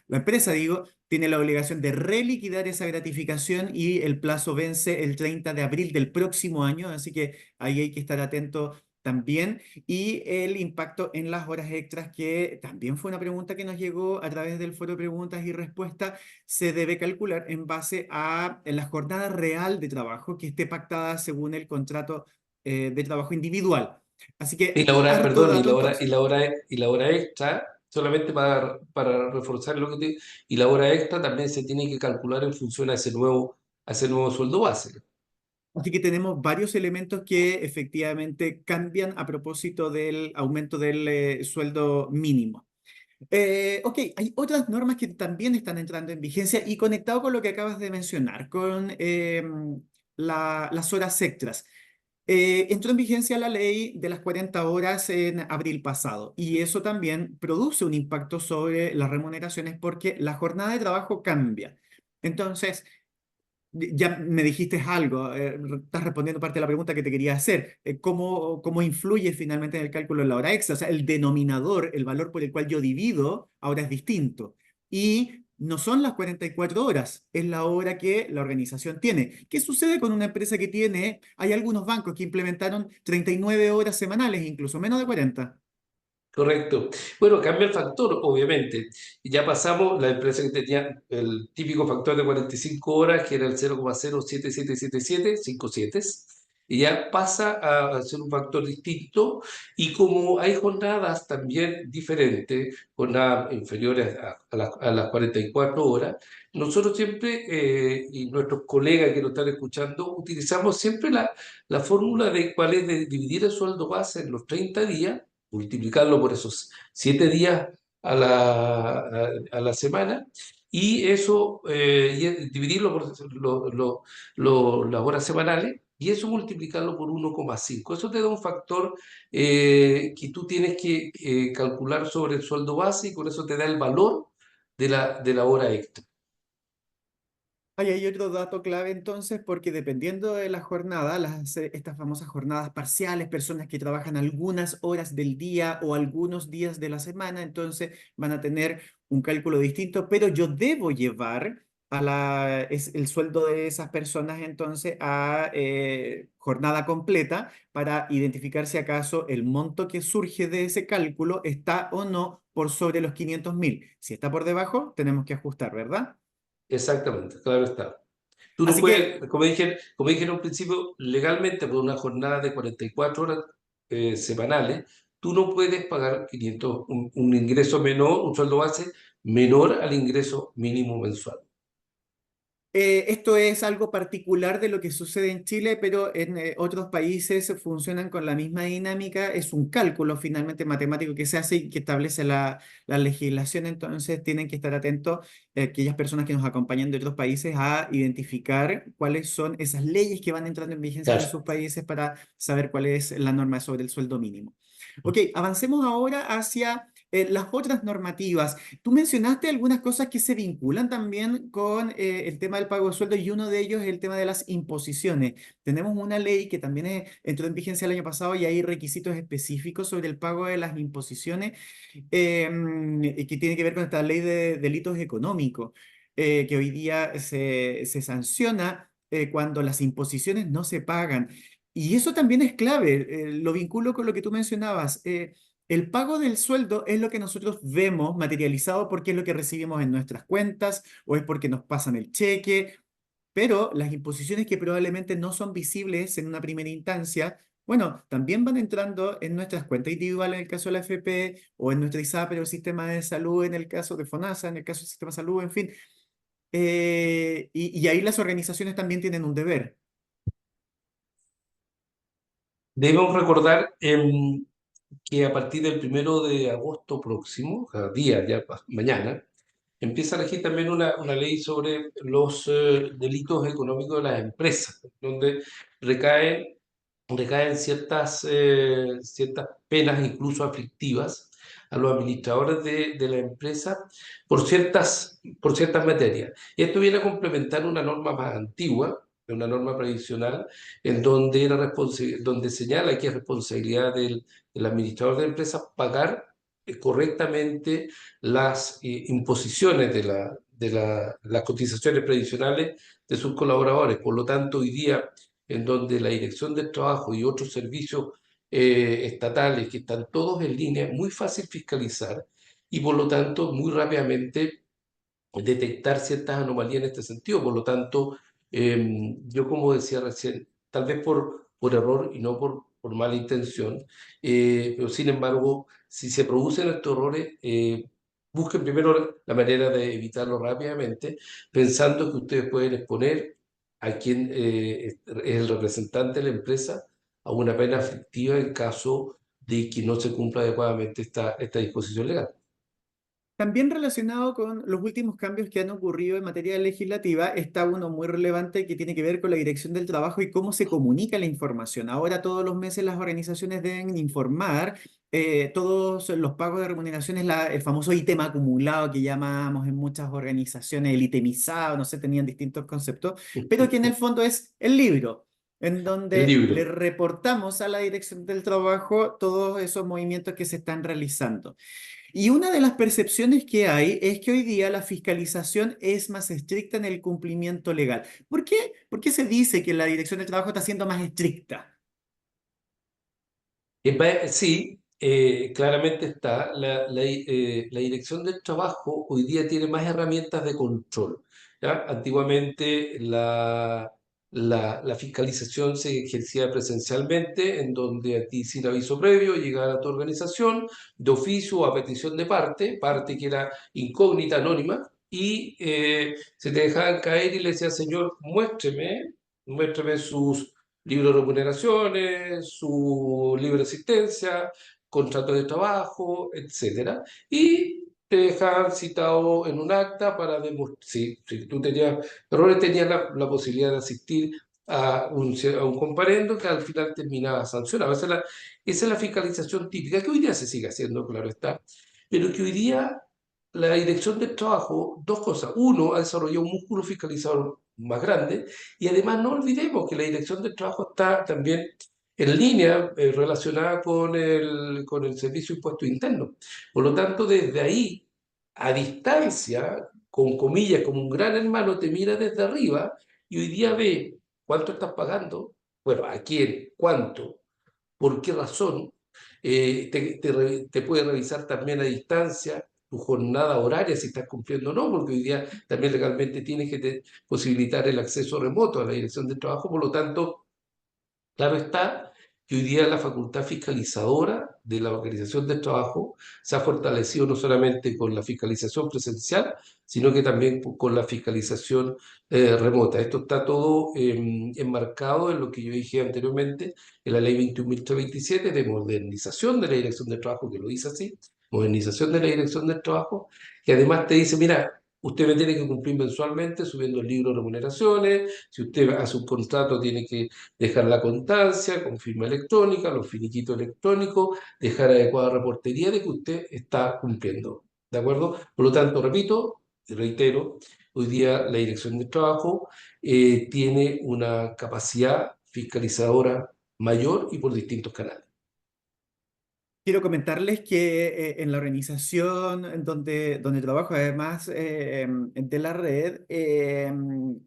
empresa, digo, tiene la obligación de reliquidar esa gratificación y el plazo vence el 30 de abril del próximo año, así que ahí hay que estar atento también. Y el impacto en las horas extras, que también fue una pregunta que nos llegó a través del foro de preguntas y respuestas, se debe calcular en base a la jornada real de trabajo que esté pactada según el contrato de trabajo individual. Así Y que la hora, harto perdón, dato entonces. y la hora extra, solamente para reforzar lo que te... Y la hora extra también se tiene que calcular en función a ese nuevo sueldo base. Así que tenemos varios elementos que efectivamente cambian a propósito del aumento del sueldo mínimo. Ok, hay otras normas que también están entrando en vigencia y conectado con lo que acabas de mencionar, con las horas extras. Entró en vigencia la ley de las 40 horas en abril pasado y eso también produce un impacto sobre las remuneraciones porque la jornada de trabajo cambia. Entonces, ya me dijiste algo, estás respondiendo parte de la pregunta que te quería hacer. ¿Cómo influye finalmente en el cálculo de la hora extra? O sea, el denominador, el valor por el cual yo divido, ahora es distinto. Y no son las 44 horas, es la hora que la organización tiene. ¿Qué sucede con una empresa que tiene? Hay algunos bancos que implementaron 39 horas semanales, incluso menos de 40. Correcto. Bueno, cambia el factor, obviamente. Ya pasamos la empresa que tenía el típico factor de 45 horas, que era el 0,07777, 5 7, y ya pasa a ser un factor distinto. Y como hay jornadas también diferentes, jornadas inferiores a las 44 horas, nosotros siempre, y nuestros colegas que nos están escuchando, utilizamos siempre la fórmula de cuál es de dividir el sueldo base en los 30 días, multiplicarlo por esos 7 días a la semana, y eso, dividirlo por las horas semanales, y eso multiplicarlo por 1,5. Eso te da un factor que tú tienes que calcular sobre el sueldo base, y con eso te da el valor de la hora extra. Hay otro dato clave entonces, porque dependiendo de la jornada, estas famosas jornadas parciales, personas que trabajan algunas horas del día o algunos días de la semana, entonces van a tener un cálculo distinto, pero yo debo llevar el sueldo de esas personas entonces a jornada completa para identificar si acaso el monto que surge de ese cálculo está o no por sobre los 500.000. Si está por debajo, tenemos que ajustar, ¿verdad? Exactamente, claro está. Tú no Así que puedes, como dije en un principio, legalmente por una jornada de 44 horas semanales, tú no puedes pagar 500, un ingreso menor, un sueldo base menor al ingreso mínimo mensual. esto es algo particular de lo que sucede en Chile, pero en otros países funcionan con la misma dinámica. Es un cálculo finalmente matemático que se hace y que establece la legislación. Entonces tienen que estar atentos aquellas personas que nos acompañan de otros países a identificar cuáles son esas leyes que van entrando en vigencia en Claro. sus países para saber cuál es la norma sobre el sueldo mínimo. Ok, avancemos ahora hacia las otras normativas. Tú mencionaste algunas cosas que se vinculan también con el tema del pago de sueldo y uno de ellos es el tema de las imposiciones. Tenemos una ley que también entró en vigencia el año pasado y hay requisitos específicos sobre el pago de las imposiciones que tiene que ver con esta ley de delitos económicos, que hoy día se sanciona cuando las imposiciones no se pagan. Y eso también es clave, lo vinculo con lo que tú mencionabas. El pago del sueldo es lo que nosotros vemos materializado porque es lo que recibimos en nuestras cuentas o es porque nos pasan el cheque, pero las imposiciones que probablemente no son visibles en una primera instancia, bueno, también van entrando en nuestras cuentas individuales en el caso de la FP o en nuestra ISAPRE o el sistema de salud en el caso de FONASA, en el caso del sistema de salud, en fin. Y ahí las organizaciones también tienen un deber. Debemos recordar que a partir del 1 de agosto próximo, a día, ya mañana, empieza a regir también una ley sobre los delitos económicos de las empresas, donde recaen, recaen ciertas penas, incluso aflictivas, a los administradores de la empresa por ciertas materias. Y esto viene a complementar una norma más antigua, una norma previsional, en donde, donde señala que es responsabilidad del administrador de la empresa pagar correctamente las imposiciones las cotizaciones previsionales de sus colaboradores. Por lo tanto, hoy día, en donde la Dirección del Trabajo y otros servicios estatales que están todos en línea, es muy fácil fiscalizar y por lo tanto muy rápidamente detectar ciertas anomalías en este sentido. Por lo tanto, yo como decía recién, tal vez por error y no por mala intención, pero sin embargo, si se producen estos errores, busquen primero la manera de evitarlo rápidamente, pensando que ustedes pueden exponer a quien es el representante de la empresa a una pena aflictiva en caso de que no se cumpla adecuadamente esta disposición legal. También relacionado con los últimos cambios que han ocurrido en materia legislativa, está uno muy relevante que tiene que ver con la dirección del trabajo y cómo se comunica la información. Ahora todos los meses las organizaciones deben informar todos los pagos de remuneraciones, el famoso ítem acumulado que llamamos en muchas organizaciones, el itemizado, no sé, tenían distintos conceptos, pero que en el fondo es el libro. en el donde le libro. reportamos a la Dirección del Trabajo todos esos movimientos que se están realizando. Y una de las percepciones que hay es que hoy día la fiscalización es más estricta en el cumplimiento legal. ¿Por qué? ¿Por qué se dice que la Dirección del Trabajo está siendo más estricta? Sí, claramente está. La Dirección del Trabajo hoy día tiene más herramientas de control. ¿Ya? Antiguamente la fiscalización se ejercía presencialmente, en donde a ti sin aviso previo llegaba a tu organización de oficio o a petición de parte que era incógnita, anónima, y se te dejaban caer y le decía, señor, muéstreme sus libro de remuneraciones, su libre asistencia, contrato de trabajo, etcétera, y te dejaban citado en un acta para demostrar, si tú tenías errores, tenías la posibilidad de asistir a un comparendo que al final terminaba sancionado. Esa es la fiscalización típica, que hoy día se sigue haciendo, claro está, pero que hoy día la Dirección del Trabajo, dos cosas. Uno, ha desarrollado un músculo fiscalizador más grande, y además no olvidemos que la Dirección del Trabajo está también en línea relacionada con el Servicio de Impuestos Internos. Por lo tanto, desde ahí, a distancia, con comillas, como un gran hermano, te mira desde arriba y hoy día ve cuánto estás pagando, bueno, a quién, cuánto, por qué razón. Te puede revisar también a distancia tu jornada horaria, si estás cumpliendo o no, porque hoy día también legalmente tienes que posibilitar el acceso remoto a la dirección de trabajo. Por lo tanto, claro está que hoy día la facultad fiscalizadora de la organización del trabajo se ha fortalecido no solamente con la fiscalización presencial, sino que también con la fiscalización remota. Esto está todo enmarcado en lo que yo dije anteriormente, en la ley 21.327 de modernización de la dirección del trabajo, que lo dice así, modernización de la dirección del trabajo, que además te dice, mira, usted me tiene que cumplir mensualmente subiendo el libro de remuneraciones, si usted hace un contrato tiene que dejar la constancia con firma electrónica, los finiquitos electrónicos, dejar adecuada reportería de que usted está cumpliendo. ¿De acuerdo? Por lo tanto, repito y reitero, hoy día la Dirección de Trabajo tiene una capacidad fiscalizadora mayor y por distintos canales. Quiero comentarles que en la organización en donde trabajo, además de la red,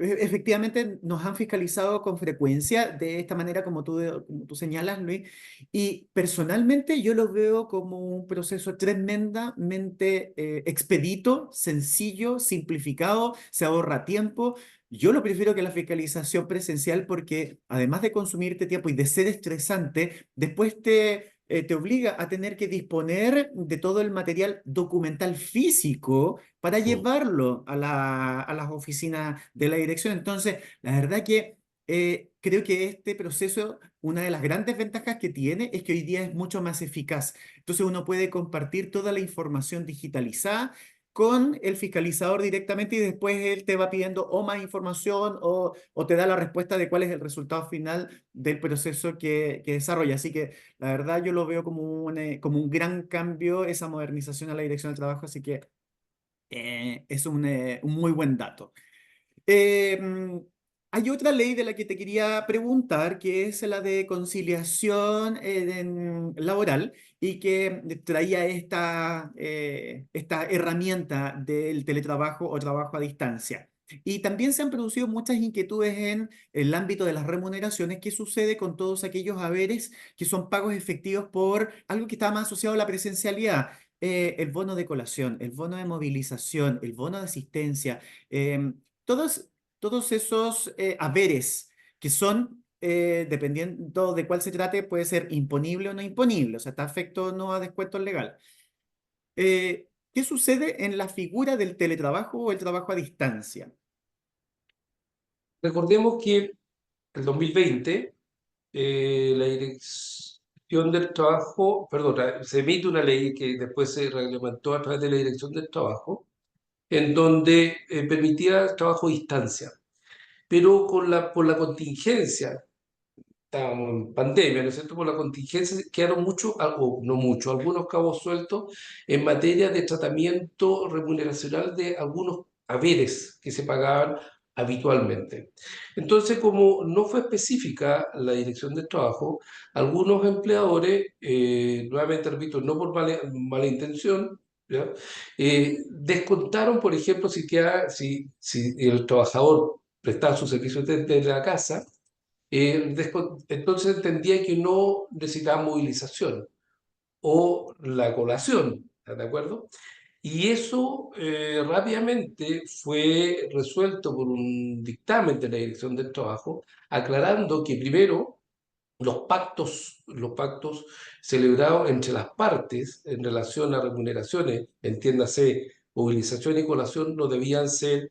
efectivamente nos han fiscalizado con frecuencia de esta manera como tú señalas, Luis, y personalmente yo lo veo como un proceso tremendamente expedito, sencillo, simplificado, se ahorra tiempo. Yo lo prefiero que la fiscalización presencial porque además de consumirte tiempo y de ser estresante, después te obliga a tener que disponer de todo el material documental físico para Mm. llevarlo a las oficinas de la dirección. Entonces, la verdad que creo que este proceso, una de las grandes ventajas que tiene es que hoy día es mucho más eficaz. Entonces, uno puede compartir toda la información digitalizada con el fiscalizador directamente y después él te va pidiendo o más información o te da la respuesta de cuál es el resultado final del proceso que desarrolla. Así que la verdad yo lo veo como un gran cambio esa modernización a la dirección del trabajo, así que es un muy buen dato. Eh, mm, Hay otra ley de la que te quería preguntar, que es la de conciliación laboral y que traía esta herramienta del teletrabajo o trabajo a distancia. Y también se han producido muchas inquietudes en el ámbito de las remuneraciones. ¿Qué sucede con todos aquellos haberes que son pagos efectivos por algo que está más asociado a la presencialidad? El bono de colación, el bono de movilización, el bono de asistencia. Todos, todos esos haberes que son, dependiendo de cuál se trate, puede ser imponible o no imponible, o sea, está afecto o no a descuentos legal. ¿Qué sucede en la figura del teletrabajo o el trabajo a distancia? Recordemos que el 2020 la Dirección del Trabajo, perdón, se emite una ley que después se reglamentó a través de la Dirección del Trabajo, en donde permitía trabajo a distancia, pero por la contingencia, estábamos en pandemia, ¿no es cierto? Por la contingencia quedaron muchos, algo, no muchos, algunos cabos sueltos en materia de tratamiento remuneracional de algunos haberes que se pagaban habitualmente. Entonces, como no fue específica la dirección del trabajo, algunos empleadores, nuevamente repito, no por mala intención, ¿ya? Descontaron, por ejemplo, si el trabajador prestaba sus servicios desde la casa, entonces entendía que no necesitaba movilización o la colación, ¿estás de acuerdo? Y eso rápidamente fue resuelto por un dictamen de la Dirección del Trabajo, aclarando que primero los pactos celebrados entre las partes en relación a remuneraciones, entiéndase, movilización y colación, no debían ser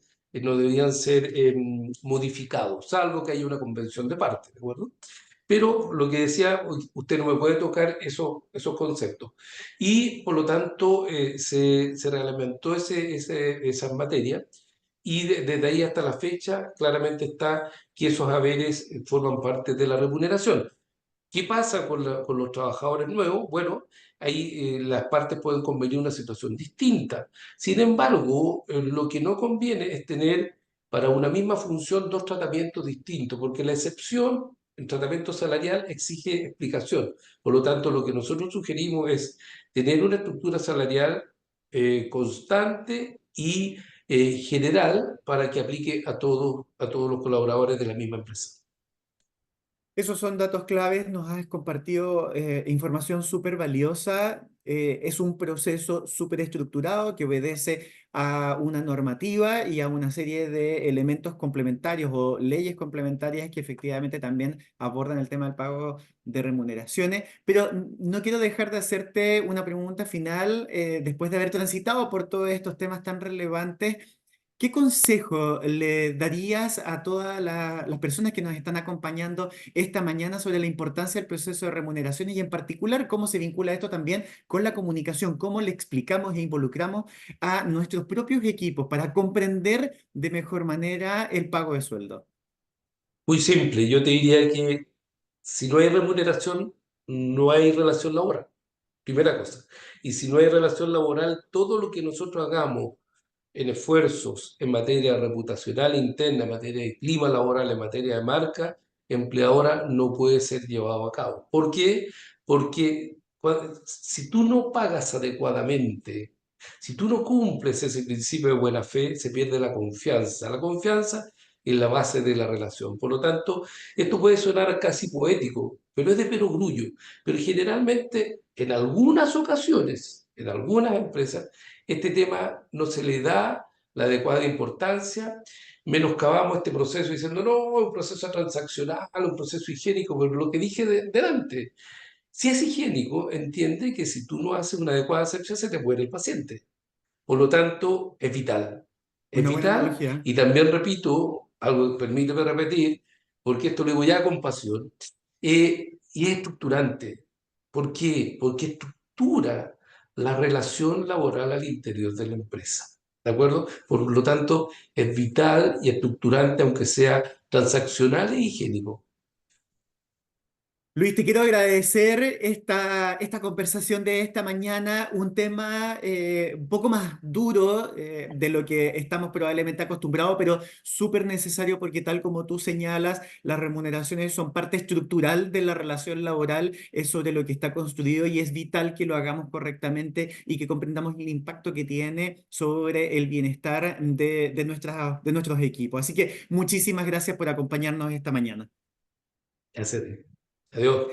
modificados, salvo que haya una convención de partes, ¿de acuerdo? Pero lo que decía, usted no me puede tocar esos conceptos. Y por lo tanto se reglamentó esa materia y desde ahí hasta la fecha claramente está que esos haberes forman parte de la remuneración. ¿Qué pasa con los trabajadores nuevos? Bueno, ahí las partes pueden convenir una situación distinta. Sin embargo, lo que no conviene es tener para una misma función dos tratamientos distintos, porque la excepción, el tratamiento salarial, exige explicación. Por lo tanto, lo que nosotros sugerimos es tener una estructura salarial constante y general para que aplique a todos los colaboradores de la misma empresa. Esos son datos claves, nos has compartido información súper valiosa. Es un proceso súper estructurado que obedece a una normativa y a una serie de elementos complementarios o leyes complementarias que efectivamente también abordan el tema del pago de remuneraciones. Pero no quiero dejar de hacerte una pregunta final después de haber transitado por todos estos temas tan relevantes. ¿Qué consejo le darías a todas las personas que nos están acompañando esta mañana sobre la importancia del proceso de remuneración y en particular cómo se vincula esto también con la comunicación? ¿Cómo le explicamos e involucramos a nuestros propios equipos para comprender de mejor manera el pago de sueldo? Muy simple, yo te diría que si no hay remuneración, no hay relación laboral, primera cosa. Y si no hay relación laboral, todo lo que nosotros hagamos en esfuerzos en materia reputacional interna, en materia de clima laboral, en materia de marca empleadora, no puede ser llevado a cabo. ¿Por qué? Porque si tú no pagas adecuadamente, si tú no cumples ese principio de buena fe, se pierde la confianza. La confianza es la base de la relación. Por lo tanto, esto puede sonar casi poético, pero es de perogrullo. Pero generalmente, en algunas ocasiones, en algunas empresas, este tema no se le da la adecuada importancia, menoscabamos este proceso diciendo, no, es un proceso transaccional, un proceso higiénico, pero lo que dije delante, si es higiénico, entiende que si tú no haces una adecuada acepción, se te muere el paciente. Por lo tanto, es vital. Es Una buena vital analogía. y también repito, algo, permíteme repetir, porque esto lo digo ya con pasión, y es estructurante. ¿Por qué? Porque estructura la relación laboral al interior de la empresa. ¿De acuerdo? Por lo tanto, es vital y estructurante, aunque sea transaccional e higiénico. Luis, te quiero agradecer esta conversación de esta mañana, un tema un poco más duro de lo que estamos probablemente acostumbrados, pero súper necesario porque tal como tú señalas, las remuneraciones son parte estructural de la relación laboral, es sobre lo que está construido y es vital que lo hagamos correctamente y que comprendamos el impacto que tiene sobre el bienestar de nuestros equipos. Así que muchísimas gracias por acompañarnos esta mañana. Adiós.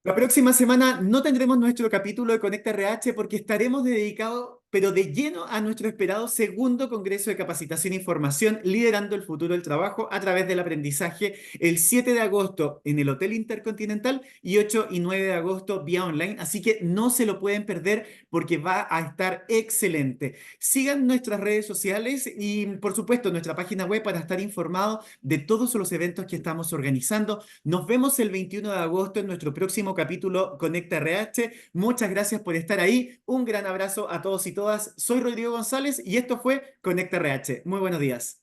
La próxima semana no tendremos nuestro capítulo de Conecta RH porque estaremos dedicados, pero de lleno, a nuestro esperado segundo Congreso de Capacitación e Información, liderando el futuro del trabajo a través del aprendizaje, el 7 de agosto en el Hotel Intercontinental y 8 y 9 de agosto vía online. Así que no se lo pueden perder porque va a estar excelente. Sigan nuestras redes sociales y, por supuesto, nuestra página web para estar informados de todos los eventos que estamos organizando. Nos vemos el 21 de agosto en nuestro próximo capítulo Conecta RH. Muchas gracias por estar ahí. Un gran abrazo a todos y todas. Soy Rodrigo González y esto fue Conecta RH. Muy buenos días.